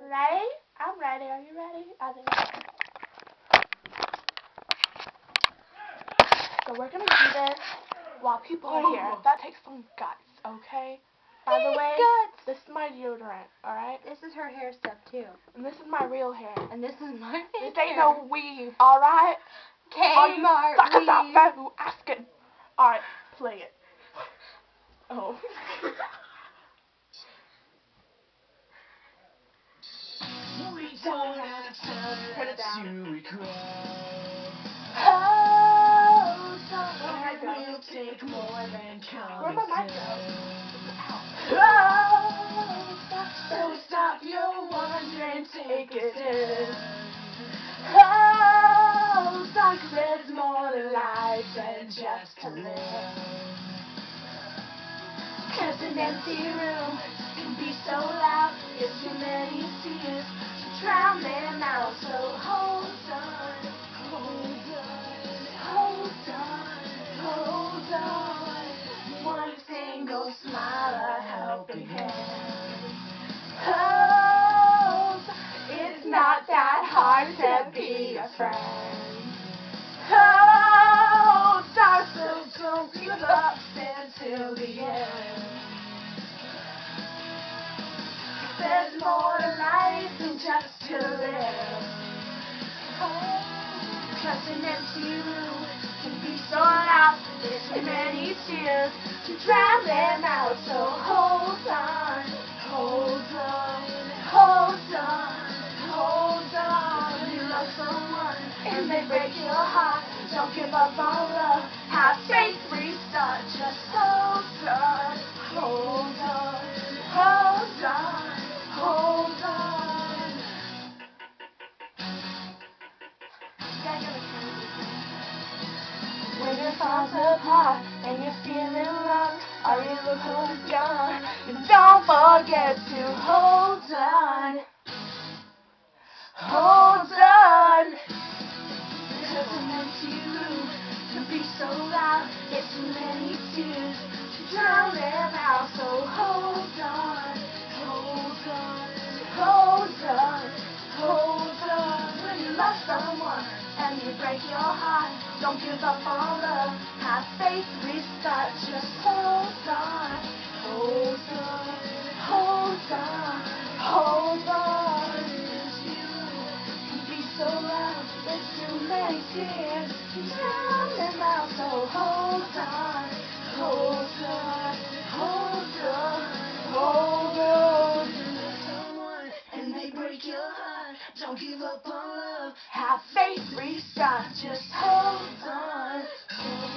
Ready? I'm ready. Are you ready? I think. So we're gonna do this while people are here. That takes some guts, okay? By the way, this is my deodorant, alright? This is her hair stuff too. And this is my real hair. And this is my This hair. ain't no weave, alright? Kmart Suckers out weave. there who asking. Alright, play it. Oh. We don't have Turn it time down. to regret. Oh, Alright, Someone go. will take more than Where'd my mic common go? sense. Oh, So stop your wandering, take a step. oh, There's more to life than just to live. 'Cause an empty room can be so loud. It's too many tears to drown them out. So hold on, hold on, hold on, hold on. One single smile, a helping hand. Oh, it's not that hard to be a friend. Oh, darling, so don't give up until the end. There's more to life than just to live. Oh, 'cause an empty room can be so loud. There's too many tears to drown them out. So hold on, hold on, hold on, hold on. You love someone and they break your heart. Don't give up on love. Have faith, restart. Just hold on, hold on, hold on, hold on. When your thoughts apart and you're feeling lost, or you look who's gone, and don't forget to hold on, hold on. Because an empty room can be so loud, it's too many tears to drown them out. So hold on, hold on, hold on, hold on. When you love someone and you break your heart, don't give up on love. Have faith, restart. Just hold on, hold on, hold on, hold on. Can be so loud, there's too many tears to drown them out. So hold on, hold on, hold on, hold on. Someone and they break your heart, don't give up on love. Have faith, restart. Just hold on, hold on.